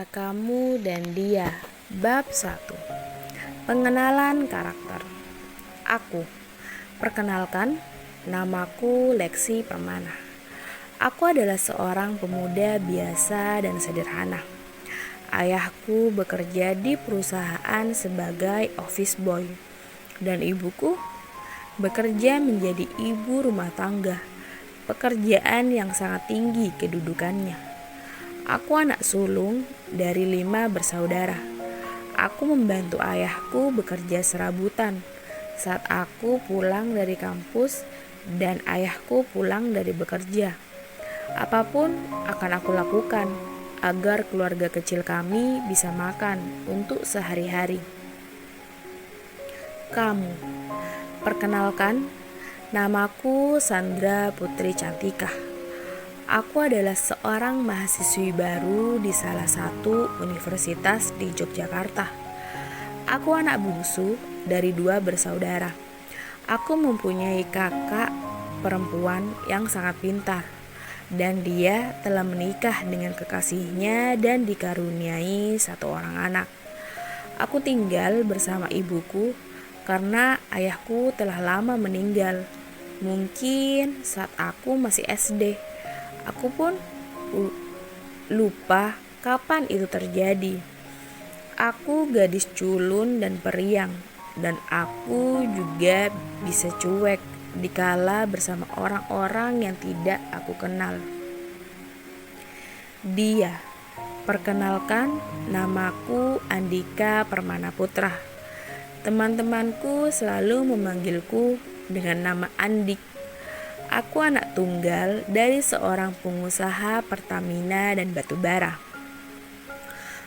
Kamu dan Dia. Bab 1. Pengenalan karakter. Aku. Perkenalkan, namaku Lexi Permana. Aku adalah seorang pemuda biasa dan sederhana. Ayahku bekerja di perusahaan sebagai office boy, dan ibuku bekerja menjadi ibu rumah tangga, pekerjaan yang sangat tinggi kedudukannya. Aku anak sulung dari 5 bersaudara. Aku membantu ayahku bekerja serabutan saat aku pulang dari kampus dan ayahku pulang dari bekerja. Apapun akan aku lakukan agar keluarga kecil kami bisa makan untuk sehari-hari. Kamu. Perkenalkan, namaku Sandra Putri Cantika. Aku adalah seorang mahasiswi baru di salah satu universitas di Yogyakarta. Aku anak bungsu dari 2 bersaudara. Aku mempunyai kakak perempuan yang sangat pintar, dan dia telah menikah dengan kekasihnya dan dikaruniai 1 orang anak. Aku tinggal bersama ibuku karena ayahku telah lama meninggal, mungkin saat aku masih SD. Aku pun lupa kapan itu terjadi. Aku gadis culun dan periang, dan aku juga bisa cuek dikala bersama orang-orang yang tidak aku kenal. Dia. Perkenalkan, namaku Andika Permana Putra. Teman-temanku selalu memanggilku dengan nama Andik. Aku anak tunggal dari seorang pengusaha Pertamina dan batubara.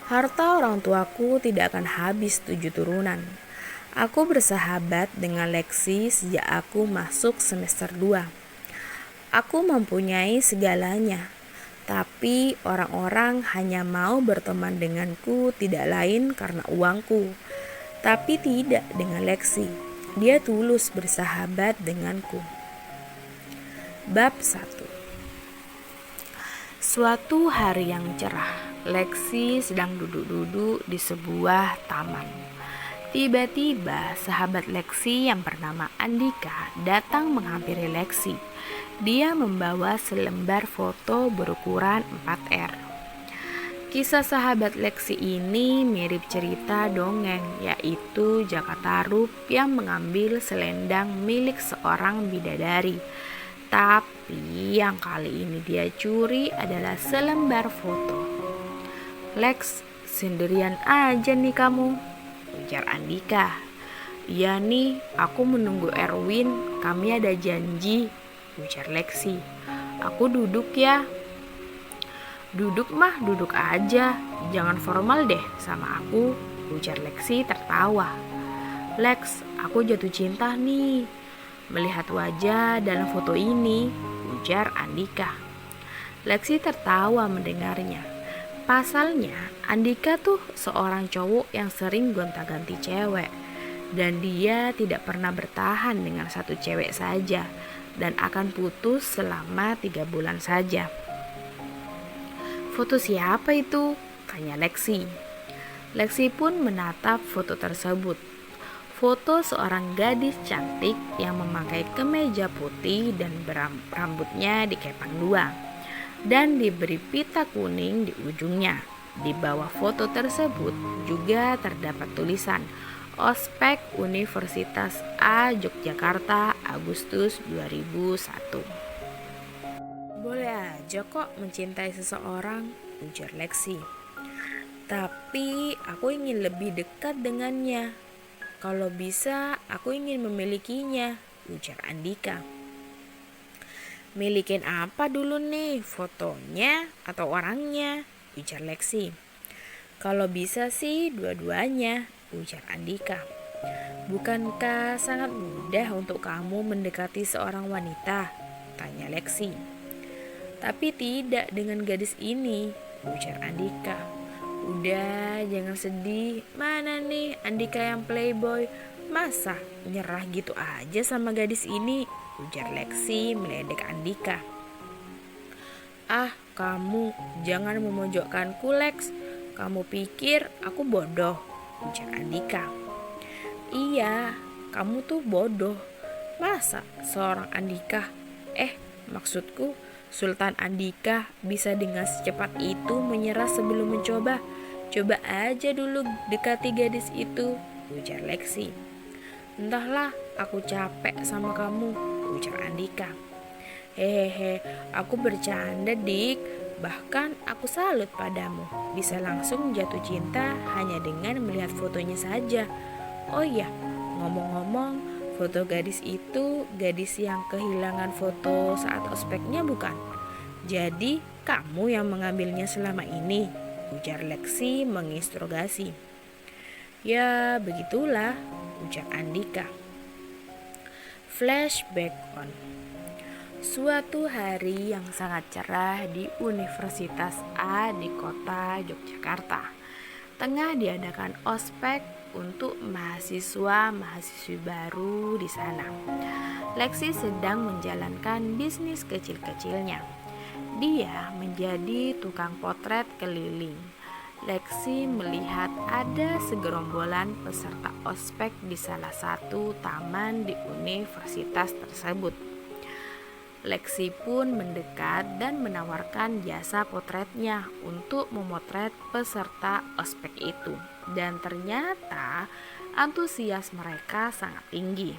Harta orang tuaku tidak akan habis 7 turunan. Aku bersahabat dengan Lexi sejak aku masuk semester 2. Aku mempunyai segalanya, tapi orang-orang hanya mau berteman denganku tidak lain karena uangku. Tapi tidak dengan Lexi. Dia tulus bersahabat denganku. Bab 1. Suatu hari yang cerah, Lexi sedang duduk-duduk di sebuah taman. Tiba-tiba sahabat Lexi yang bernama Andika datang menghampiri Lexi. Dia membawa selembar foto berukuran 4R. Kisah sahabat Lexi ini mirip cerita dongeng, yaitu Jakatarup yang mengambil selendang milik seorang bidadari. Tapi yang kali ini dia curi adalah selembar foto. "Lex, sendirian aja nih kamu," ujar Andika. "Iya nih, aku menunggu Erwin, kami ada janji," ujar Lexi. "Aku duduk ya." "Duduk mah duduk aja, jangan formal deh sama aku," ujar Lexi tertawa. "Lex, aku jatuh cinta nih melihat wajah dalam foto ini," ujar Andika. Lexi tertawa mendengarnya. Pasalnya, Andika tuh seorang cowok yang sering gonta-ganti cewek, dan dia tidak pernah bertahan dengan satu cewek saja dan akan putus selama 3 bulan saja. "Foto siapa itu?" tanya Lexi. Lexi pun menatap foto tersebut. Foto seorang gadis cantik yang memakai kemeja putih dan rambutnya dikepang 2 dan diberi pita kuning di ujungnya. Di bawah foto tersebut juga terdapat tulisan Ospek Universitas A Yogyakarta Agustus 2001. "Boleh aja kok mencintai seseorang," ujar Lexi. "Tapi aku ingin lebih dekat dengannya. Kalau bisa, aku ingin memilikinya," ujar Andika. "Milikin apa dulu nih, fotonya atau orangnya?" ujar Lexi. "Kalau bisa sih dua-duanya," ujar Andika. "Bukankah sangat mudah untuk kamu mendekati seorang wanita?" tanya Lexi. "Tapi tidak dengan gadis ini," ujar Andika. "Udah, jangan sedih. Mana nih Andika yang playboy? Masa nyerah gitu aja sama gadis ini?" ujar Lexi meledek Andika. "Ah, kamu jangan memojokkanku, Lex. Kamu pikir aku bodoh? Ujar Andika. Iya, kamu tuh bodoh. Masa seorang Andika, maksudku Sultan Andika bisa dengan secepat itu menyerah sebelum mencoba? Coba aja dulu dekati gadis itu, ujar Lexi. Entahlah, aku capek sama kamu, ujar Andika. Hehehe, aku bercanda dik. Bahkan aku salut padamu. Bisa langsung jatuh cinta hanya dengan melihat fotonya saja. Oh iya, ngomong-ngomong, foto gadis itu gadis yang kehilangan foto saat ospeknya bukan? Jadi kamu yang mengambilnya selama ini, ujar Lexi menginterogasi. Ya begitulah, ujar Andika. Flashback on. Suatu hari yang sangat cerah di Universitas A di kota Yogyakarta. Tengah diadakan ospek untuk mahasiswa-mahasiswi baru di sana. Lexi sedang menjalankan bisnis kecil-kecilnya. Dia menjadi tukang potret keliling. Lexi melihat ada segerombolan peserta ospek di salah satu taman di universitas tersebut. Lexi pun mendekat dan menawarkan jasa potretnya untuk memotret peserta ospek itu. Dan ternyata antusias mereka sangat tinggi.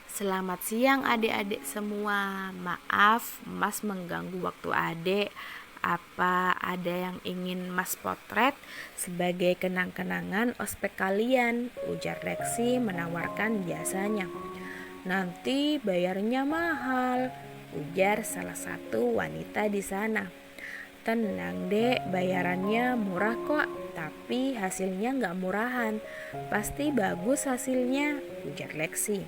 Selamat siang adik-adik semua. Maaf, Mas mengganggu waktu adik. Apa ada yang ingin Mas potret sebagai kenang-kenangan ospek kalian? Ujar Lexi menawarkan jasanya. Nanti bayarnya mahal, ujar salah satu wanita di sana. Tenang dek, bayarannya murah kok, tapi hasilnya gak murahan. Pasti bagus hasilnya, ujar Lexi.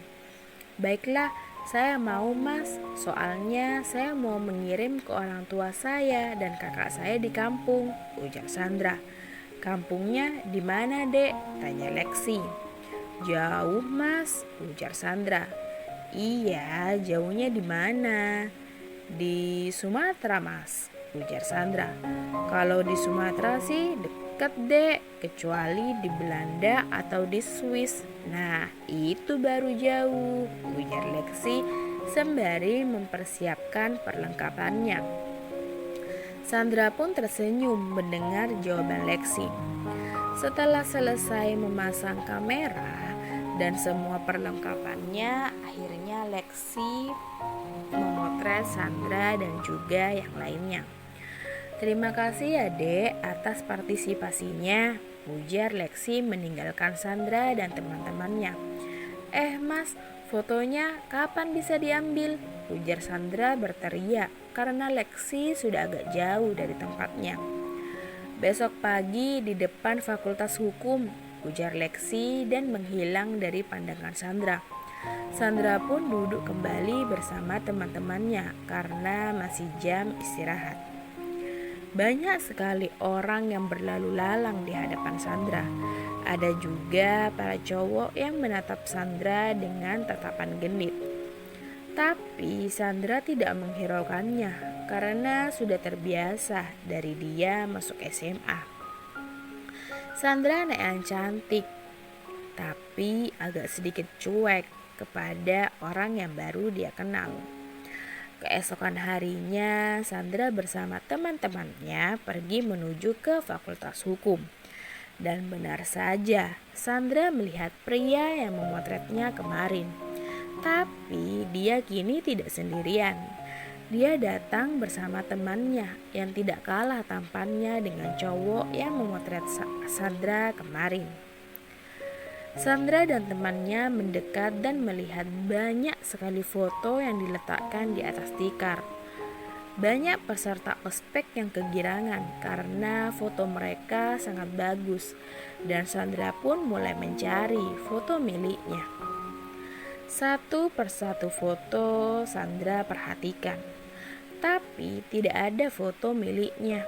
Baiklah, saya mau mas, soalnya saya mau mengirim ke orang tua saya dan kakak saya di kampung, ujar Sandra. Kampungnya di mana dek? Tanya Lexi. Jauh mas, ujar Sandra. Iya, jauhnya di mana? Di Sumatera mas, ujar Sandra. Kalau di Sumatera sih deket dek, kecuali di Belanda atau di Swiss. Nah, itu baru jauh, ujar Lexi sembari mempersiapkan perlengkapannya. Sandra pun tersenyum mendengar jawaban Lexi. Setelah selesai memasang kamera dan semua perlengkapannya, akhirnya Lexi memotret Sandra dan juga yang lainnya. Terima kasih ya dek atas partisipasinya, ujar Lexi meninggalkan Sandra dan teman-temannya. Mas, fotonya kapan bisa diambil? Ujar Sandra berteriak karena Lexi sudah agak jauh dari tempatnya. Besok pagi di depan Fakultas Hukum, ujar Lexi dan menghilang dari pandangan Sandra. Sandra pun duduk kembali bersama teman-temannya karena masih jam istirahat. Banyak sekali orang yang berlalu lalang di hadapan Sandra. Ada juga para cowok yang menatap Sandra dengan tatapan genit. Tapi Sandra tidak menghiraukannya karena sudah terbiasa dari dia masuk SMA. Sandra anak yang cantik, tapi agak sedikit cuek kepada orang yang baru dia kenal. Keesokan harinya, Sandra bersama teman-temannya pergi menuju ke Fakultas Hukum. Dan benar saja, Sandra melihat pria yang memotretnya kemarin. Tapi dia kini tidak sendirian. Dia datang bersama temannya yang tidak kalah tampannya dengan cowok yang memotret Sandra kemarin. Sandra dan temannya mendekat dan melihat banyak sekali foto yang diletakkan di atas tikar. Banyak peserta ospek yang kegirangan karena foto mereka sangat bagus dan Sandra pun mulai mencari foto miliknya. Satu persatu foto Sandra perhatikan, tapi tidak ada foto miliknya.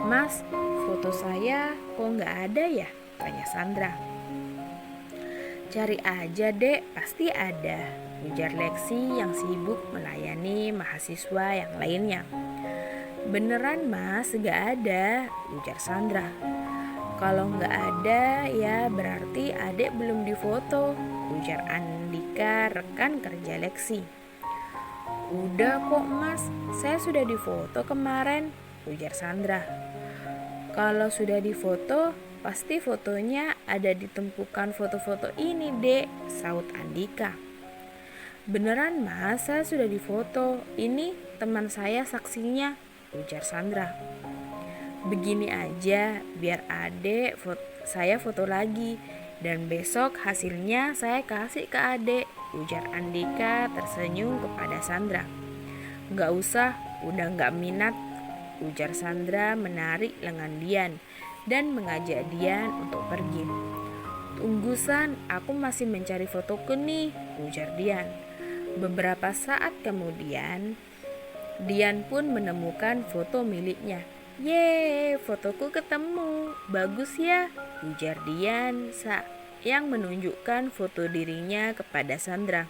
Mas, foto saya kok nggak ada ya? Tanya Sandra. Cari aja dek, pasti ada, ujar Lexi yang sibuk melayani mahasiswa yang lainnya. Beneran mas, gak ada, ujar Sandra. Kalau nggak ada ya berarti adek belum difoto, ujar Andika rekan kerja Lexi. Udah kok mas, saya sudah difoto kemarin, ujar Sandra. Kalau sudah difoto, pasti fotonya ada di tumpukan foto-foto ini dek, saut Andika. Beneran mas, saya sudah difoto, ini teman saya saksinya, ujar Sandra. Begini aja, biar adek saya foto lagi, dan besok hasilnya saya kasih ke adek, ujar Andika tersenyum kepada Sandra. Gak usah, udah gak minat, ujar Sandra menarik lengan Dian dan mengajak Dian untuk pergi. Tunggu San, aku masih mencari fotoku nih, ujar Dian. Beberapa saat kemudian, Dian pun menemukan foto miliknya. Yeay, fotoku ketemu, bagus ya, ujar Dian yang menunjukkan foto dirinya kepada Sandra.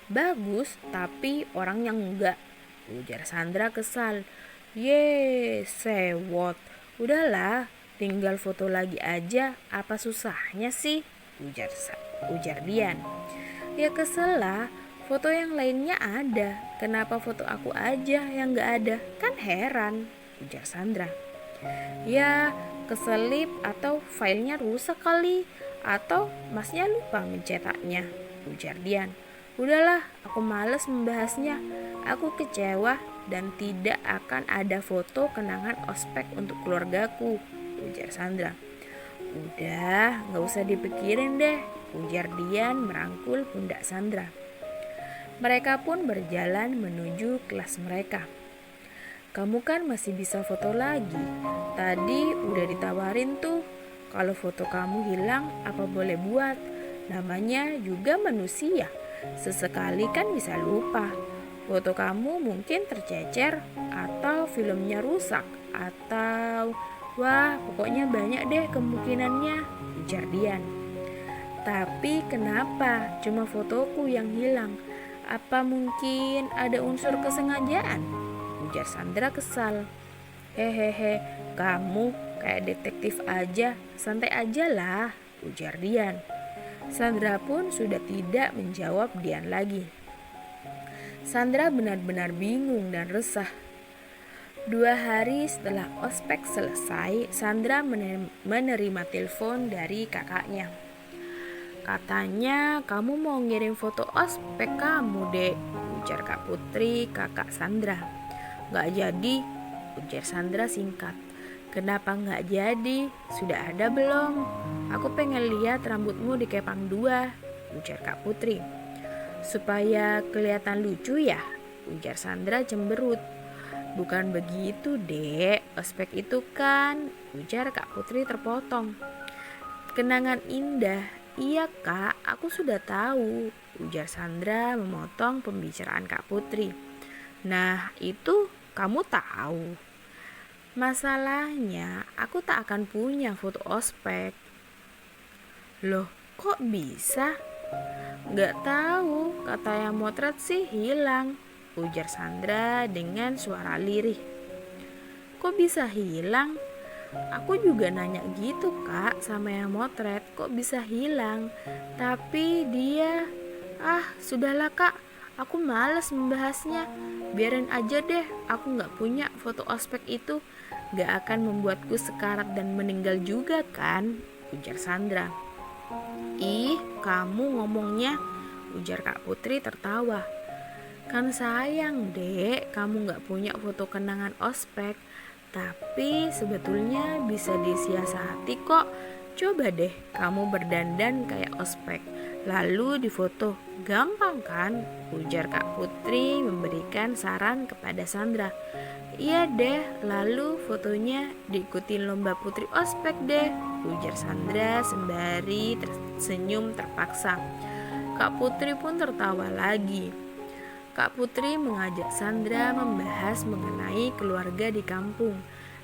Bagus, tapi orang yang enggak, ujar Sandra kesal. Yeay, sewot, udahlah, tinggal foto lagi aja, apa susahnya sih, ujar Dian. Ya kesel lah, foto yang lainnya ada, kenapa foto aku aja yang gak ada, kan heran, ujar Sandra. Ya keselip atau filenya rusak kali, atau masnya lupa mencetaknya, ujar Dian. Udahlah, aku males membahasnya, aku kecewa dan tidak akan ada foto kenangan ospek untuk keluargaku, ujar Sandra. Udah, gak usah dipikirin deh, ujar Dian merangkul pundak Sandra. Mereka pun berjalan menuju kelas mereka. Kamu kan masih bisa foto lagi. Tadi udah ditawarin tuh. Kalau foto kamu hilang apa boleh buat. Namanya juga manusia. Sesekali kan bisa lupa. Foto kamu mungkin tercecer atau filmnya rusak atau wah pokoknya banyak deh kemungkinannya, ujar Dian. Tapi kenapa cuma fotoku yang hilang? Apa mungkin ada unsur kesengajaan? Ujar Sandra kesal. Hehehe, kamu kayak detektif aja, santai aja lah, ujar Dian. Sandra pun sudah tidak menjawab Dian lagi. Sandra benar-benar bingung dan resah. 2 hari setelah ospek selesai, Sandra menerima telepon dari kakaknya. Katanya kamu mau ngirim foto ospek kamu dek, ujar Kak Putri kakak Sandra. Gak jadi, ujar Sandra singkat. Kenapa gak jadi? Sudah ada belum? Aku pengen lihat rambutmu dikepang 2, ujar Kak Putri. Supaya kelihatan lucu ya, ujar Sandra cemberut. Bukan begitu dek, ospek itu kan, ujar Kak Putri terpotong. Kenangan indah, iya kak, aku sudah tahu, ujar Sandra memotong pembicaraan Kak Putri. Nah itu kamu tahu. Masalahnya aku tak akan punya foto ospek. Loh kok bisa? Gak tahu, kata yang motret sih hilang, ujar Sandra dengan suara lirih. Kok bisa hilang? Aku juga nanya gitu kak sama yang motret, kok bisa hilang? Tapi dia, sudahlah kak, aku malas membahasnya. Biarin aja deh, aku gak punya foto ospek itu. Gak akan membuatku sekarat dan meninggal juga kan, ujar Sandra. Ih, kamu ngomongnya, ujar Kak Putri tertawa. Kan sayang dek, kamu gak punya foto kenangan ospek. Tapi sebetulnya bisa disiasati kok. Coba deh kamu berdandan kayak ospek, lalu difoto. Gampang kan? Ujar Kak Putri memberikan saran kepada Sandra. Iya deh, lalu fotonya diikutin lomba putri ospek deh, ujar Sandra sembari tersenyum terpaksa. Kak Putri pun tertawa lagi. Kak Putri mengajak Sandra membahas mengenai keluarga di kampung,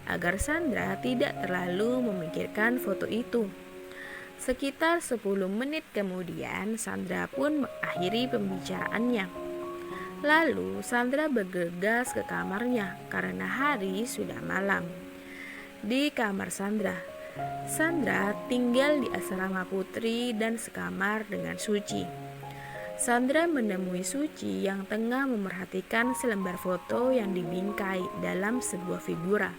agar Sandra tidak terlalu memikirkan foto itu. Sekitar 10 menit kemudian, Sandra pun mengakhiri pembicaraannya. Lalu Sandra bergegas ke kamarnya karena hari sudah malam. Di kamar Sandra, Sandra tinggal di asrama putri dan sekamar dengan Suci. Sandra menemui Suci yang tengah memerhatikan selembar foto yang dibingkai dalam sebuah figura.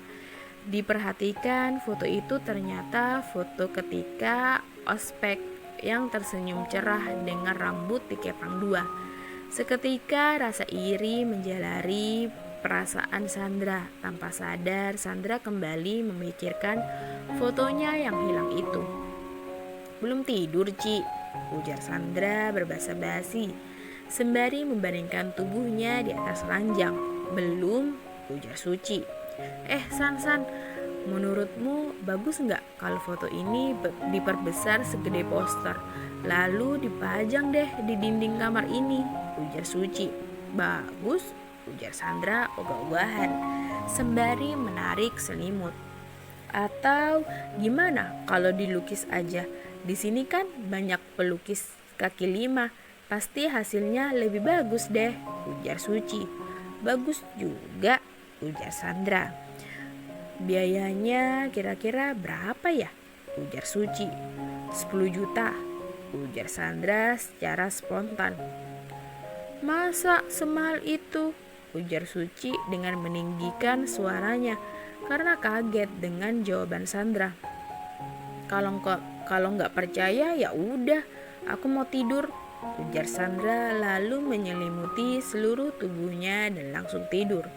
Diperhatikan, foto itu ternyata foto ketika ospek yang tersenyum cerah dengan rambut dikepang dua. Seketika rasa iri menjalari perasaan Sandra. Tanpa sadar, Sandra kembali memikirkan fotonya yang hilang itu. "Belum tidur, Ci," ujar Sandra berbahasa basi, sembari membandingkan tubuhnya di atas ranjang. "Belum," ujar Suci. San, menurutmu bagus nggak kalau foto ini diperbesar segede poster, lalu dipajang deh di dinding kamar ini?" ujar Suci. "Bagus," ujar Sandra ogah-ogahan, sembari menarik selimut. "Atau gimana kalau dilukis aja? Di sini kan banyak pelukis kaki lima, pasti hasilnya lebih bagus deh," ujar Suci. "Bagus juga," ujar Sandra. "Biayanya kira-kira berapa ya?" ujar Suci. 10 juta, ujar Sandra secara spontan. "Masa semahal itu?" ujar Suci dengan meninggikan suaranya karena kaget dengan jawaban Sandra. Kalau nggak percaya ya udah, aku mau tidur," ujar Sandra lalu menyelimuti seluruh tubuhnya dan langsung tidur.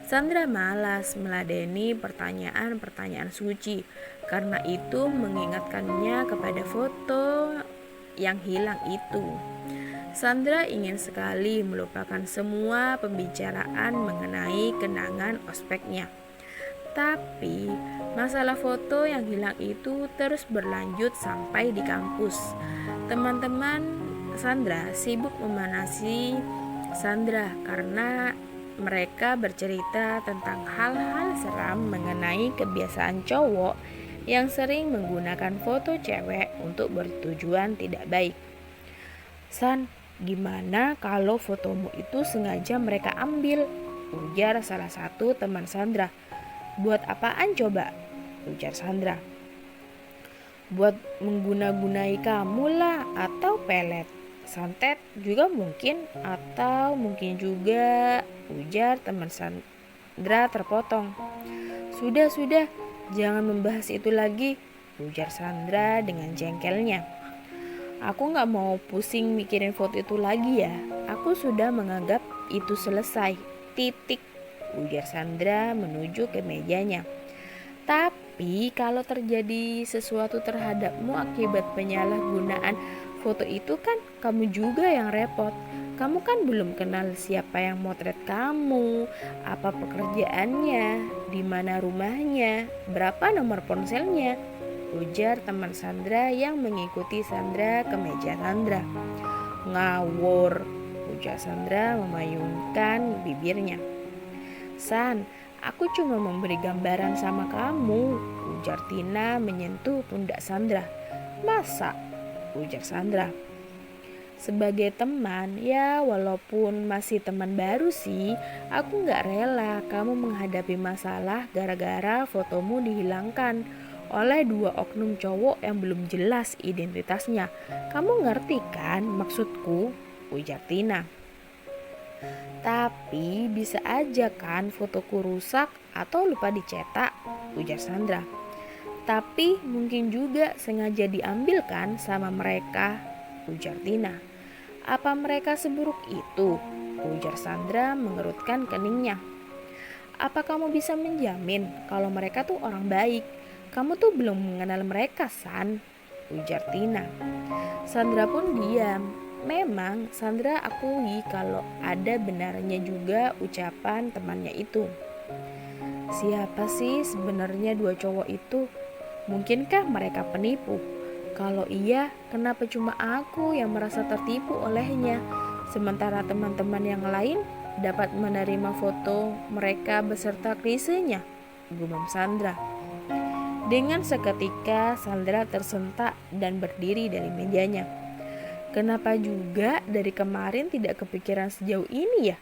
Sandra malas meladeni pertanyaan-pertanyaan Suci karena itu mengingatkannya kepada foto yang hilang itu. Sandra ingin sekali melupakan semua pembicaraan mengenai kenangan ospeknya. Tapi masalah foto yang hilang itu terus berlanjut sampai di kampus. Teman-teman Sandra sibuk memanasi Sandra karena mereka bercerita tentang hal-hal seram mengenai kebiasaan cowok yang sering menggunakan foto cewek untuk bertujuan tidak baik. "San, gimana kalau fotomu itu sengaja mereka ambil?" ujar salah satu teman Sandra. "Buat apaan coba?" ujar Sandra. "Buat mengguna-gunai kamu lah, atau pelet, santet juga mungkin, atau mungkin juga," ujar teman Sandra terpotong. Sudah, jangan membahas itu lagi," ujar Sandra dengan jengkelnya. "Aku gak mau pusing mikirin foto itu lagi ya. Aku sudah menganggap itu selesai. Titik," ujar Sandra menuju ke mejanya. "Tapi kalau terjadi sesuatu terhadapmu akibat penyalahgunaan foto itu kan kamu juga yang repot. Kamu kan belum kenal siapa yang motret kamu, apa pekerjaannya, di mana rumahnya, berapa nomor ponselnya," ujar teman Sandra yang mengikuti Sandra ke meja Sandra. "Ngawur," ujar Sandra memayungkan bibirnya. "San, aku cuma memberi gambaran sama kamu," ujar Tina menyentuh pundak Sandra. "Masa?" ujar Sandra. "Sebagai teman, ya walaupun masih teman baru sih, aku gak rela kamu menghadapi masalah gara-gara fotomu dihilangkan oleh 2 oknum cowok yang belum jelas identitasnya. Kamu ngerti kan maksudku?" ujar Tina. "Tapi bisa aja kan fotoku rusak atau lupa dicetak," ujar Sandra. "Tapi mungkin juga sengaja diambil kan sama mereka," ujar Tina. "Apa mereka seburuk itu?" ujar Sandra mengerutkan keningnya. "Apa kamu bisa menjamin kalau mereka tuh orang baik? Kamu tuh belum mengenal mereka, San," ujar Tina. Sandra pun diam. Memang Sandra akui kalau ada benarnya juga ucapan temannya itu. Siapa sih sebenarnya 2 cowok itu? Mungkinkah mereka penipu? Kalau iya, kenapa cuma aku yang merasa tertipu olehnya, sementara teman-teman yang lain dapat menerima foto mereka beserta klisenya? Gumam Sandra. Dengan seketika Sandra tersentak dan berdiri dari mejanya. Kenapa juga dari kemarin tidak kepikiran sejauh ini ya?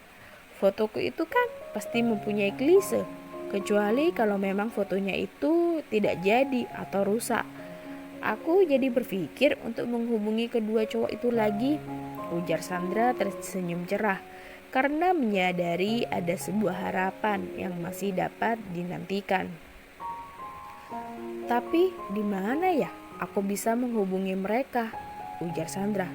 Fotoku itu kan pasti mempunyai klise, kecuali kalau memang fotonya itu tidak jadi atau rusak. Aku jadi berpikir untuk menghubungi kedua cowok itu lagi, ujar Sandra tersenyum cerah karena menyadari ada sebuah harapan yang masih dapat dinantikan. Tapi di mana ya aku bisa menghubungi mereka? Ujar Sandra.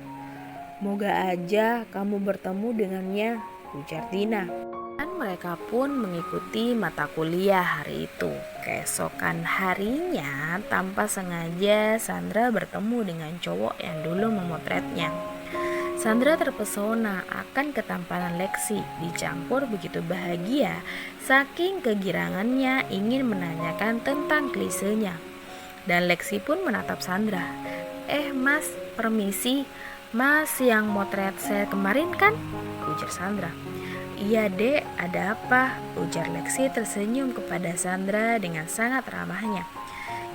Moga aja kamu bertemu dengannya, ujar Tina. Dan mereka pun mengikuti mata kuliah hari itu. Keesokan harinya, tanpa sengaja Sandra bertemu dengan cowok yang dulu memotretnya. Sandra terpesona akan ketampanan Lexi, dicampur begitu bahagia saking kegirangannya ingin menanyakan tentang klisenya. Dan Lexi pun menatap Sandra. Mas, permisi, Mas yang motret saya kemarin kan? Ujar Sandra. Iya dek, ada apa? Ujar Lexi tersenyum kepada Sandra dengan sangat ramahnya.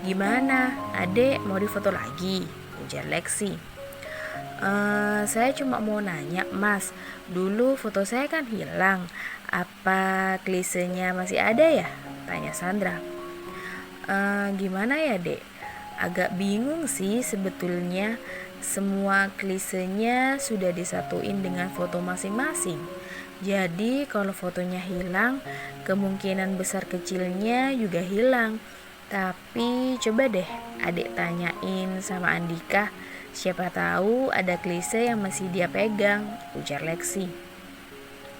Gimana, adek mau difoto lagi? Ujar Lexi. Saya cuma mau nanya mas, dulu foto saya kan hilang, apa klisenya masih ada ya? Tanya Sandra. Gimana ya dek? Agak bingung sih sebetulnya, semua klisenya sudah disatuin dengan foto masing-masing. Jadi kalau fotonya hilang, kemungkinan besar kecilnya juga hilang. Tapi coba deh adik tanyain sama Andika, siapa tahu ada klise yang masih dia pegang, ujar Lexi.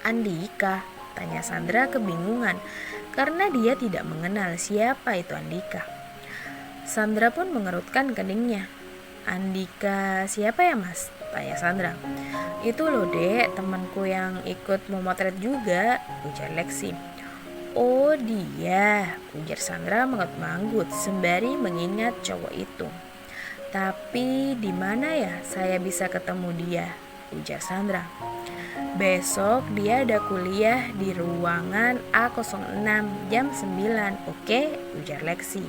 Andika? Tanya Sandra kebingungan karena dia tidak mengenal siapa itu Andika. Sandra pun mengerutkan keningnya. Andika siapa ya mas? Tanya Sandra. Itu loh dek, temanku yang ikut memotret juga, ujar Lexi. Oh dia, ujar Sandra manggut-manggut sembari mengingat cowok itu. Tapi di mana ya saya bisa ketemu dia, ujar Sandra. Besok dia ada kuliah di ruangan A06 jam 9, oke, ujar Lexi.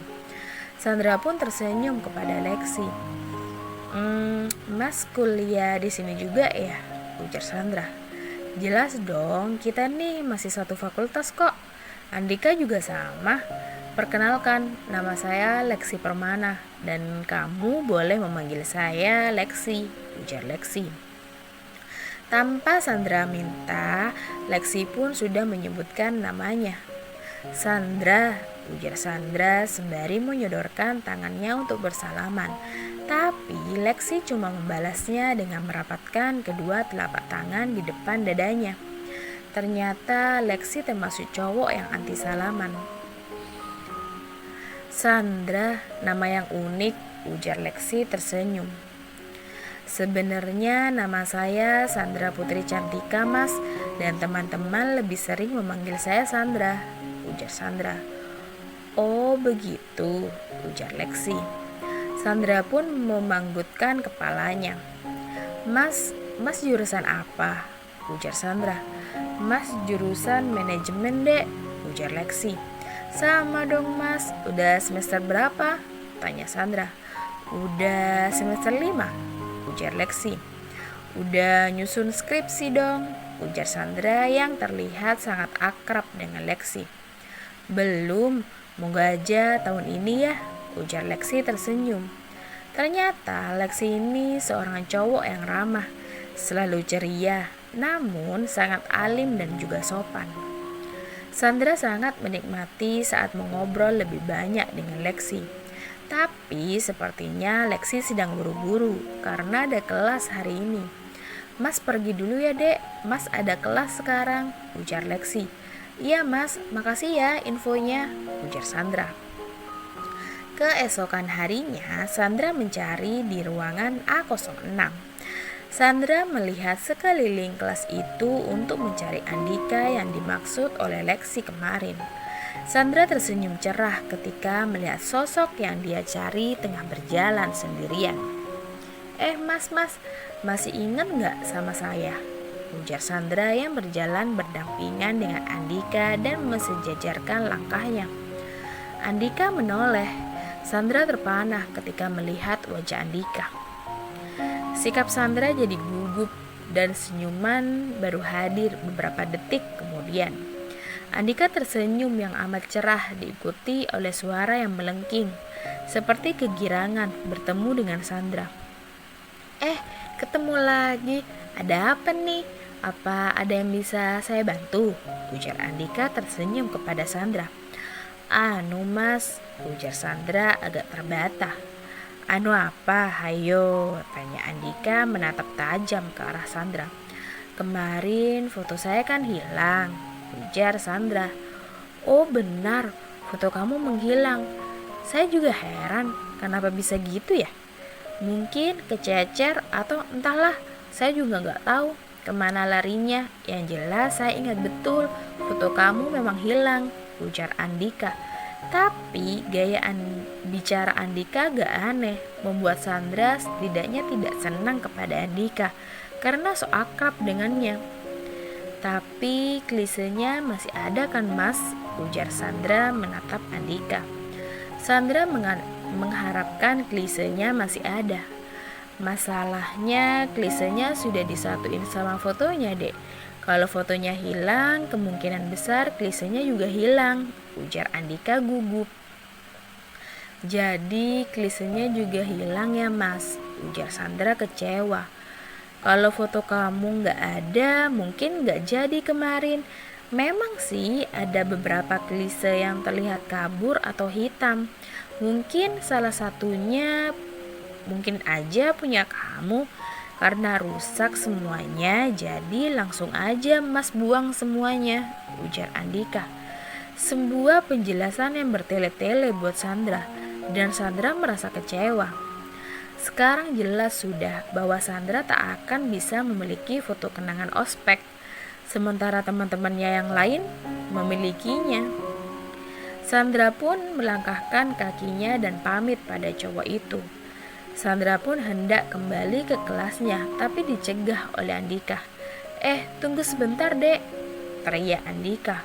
Sandra pun tersenyum kepada Lexi. Mas kuliah di sini juga ya, ujar Sandra. Jelas dong, kita nih masih satu fakultas kok. Andika juga sama. Perkenalkan, nama saya Lexi Permana dan kamu boleh memanggil saya Lexi, ujar Lexi. Tanpa Sandra minta, Lexi pun sudah menyebutkan namanya. Sandra, ujar Sandra sembari menyodorkan tangannya untuk bersalaman. Tapi Lexi cuma membalasnya dengan merapatkan kedua telapak tangan di depan dadanya. Ternyata Lexi termasuk cowok yang anti salaman. Sandra, nama yang unik, ujar Lexi tersenyum. Sebenarnya nama saya Sandra Putri Cantika mas, dan teman-teman lebih sering memanggil saya Sandra, ujar Sandra. Oh begitu, ujar Lexi. Sandra pun memanggutkan kepalanya. Mas jurusan apa? Ujar Sandra. Mas jurusan manajemen dek, ujar Lexi. Sama dong mas, udah semester berapa? Tanya Sandra. Udah semester 5, ujar Lexi. Udah nyusun skripsi dong, ujar Sandra yang terlihat sangat akrab dengan Lexi. Belum, moga aja tahun ini ya, ujar Lexi tersenyum. Ternyata Lexi ini seorang cowok yang ramah, selalu ceria, namun sangat alim dan juga sopan. Sandra sangat menikmati saat mengobrol lebih banyak dengan Lexi. Tapi sepertinya Lexi sedang buru-buru karena ada kelas hari ini. Mas pergi dulu ya dek, mas ada kelas sekarang, ujar Lexi. Iya mas, makasih ya infonya, ujar Sandra. Keesokan harinya, Sandra mencari di ruangan A06. Sandra melihat sekeliling kelas itu untuk mencari Andika yang dimaksud oleh Lexi kemarin. Sandra tersenyum cerah ketika melihat sosok yang dia cari tengah berjalan sendirian. Mas, masih ingat gak sama saya? Ujar Sandra yang berjalan berdampingan dengan Andika dan mensejajarkan langkahnya. Andika menoleh. Sandra terpanah ketika melihat wajah Andika. Sikap Sandra jadi gugup dan senyuman baru hadir beberapa detik kemudian. Andika tersenyum yang amat cerah diikuti oleh suara yang melengking, seperti kegirangan bertemu dengan Sandra. Ketemu lagi. Ada apa nih? Apa ada yang bisa saya bantu? Ujar Andika tersenyum kepada Sandra. Anu mas, ujar Sandra agak terbata. Anu apa? Hayo, tanya Andika menatap tajam ke arah Sandra. Kemarin foto saya kan hilang, ujar Sandra. Oh benar, foto kamu menghilang. Saya juga heran, kenapa bisa gitu ya? Mungkin kececer atau entahlah, saya juga gak tahu kemana larinya. Yang jelas saya ingat betul foto kamu memang hilang, ujar Andika. Tapi gaya bicara Andika gak aneh, membuat Sandra setidaknya tidak senang kepada Andika karena so akrab dengannya. Tapi klisenya masih ada kan mas, ujar Sandra menatap Andika. Sandra mengharapkan klisenya masih ada. Masalahnya klisenya sudah disatuin sama fotonya dek. Kalau fotonya hilang, kemungkinan besar klisenya juga hilang, ujar Andika gugup. Jadi klisenya juga hilang ya mas, ujar Sandra kecewa. Kalau foto kamu gak ada, mungkin gak jadi kemarin. Memang sih ada beberapa klise yang terlihat kabur atau hitam. Mungkin salah satunya mungkin aja punya kamu. Karena rusak semuanya, jadi langsung aja mas buang semuanya, ujar Andika. Sebuah penjelasan yang bertele-tele buat Sandra, dan Sandra merasa kecewa. Sekarang jelas sudah bahwa Sandra tak akan bisa memiliki foto kenangan ospek, sementara teman-temannya yang lain memilikinya. Sandra pun melangkahkan kakinya dan pamit pada cowok itu. Sandra pun hendak kembali ke kelasnya, tapi dicegah oleh Andika. Tunggu sebentar dek, teriak Andika.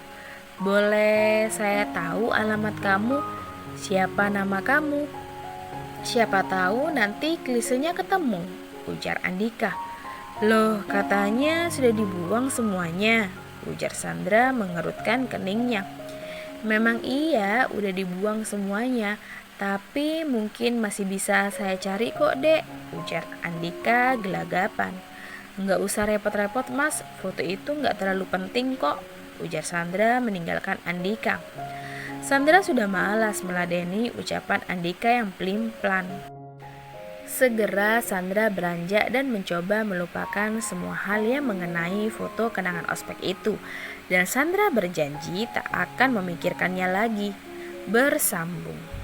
Boleh saya tahu alamat kamu? Siapa nama kamu? Siapa tahu nanti klisenya ketemu, ujar Andika. Loh, katanya sudah dibuang semuanya, ujar Sandra mengerutkan keningnya. Memang iya, udah dibuang semuanya, tapi mungkin masih bisa saya cari kok dek, ujar Andika gelagapan. Enggak usah repot-repot mas, foto itu enggak terlalu penting kok, ujar Sandra meninggalkan Andika. Sandra sudah malas meladeni ucapan Andika yang pelin-pelan. Segera Sandra beranjak dan mencoba melupakan semua hal yang mengenai foto kenangan ospek itu. Dan Sandra berjanji tak akan memikirkannya lagi. Bersambung.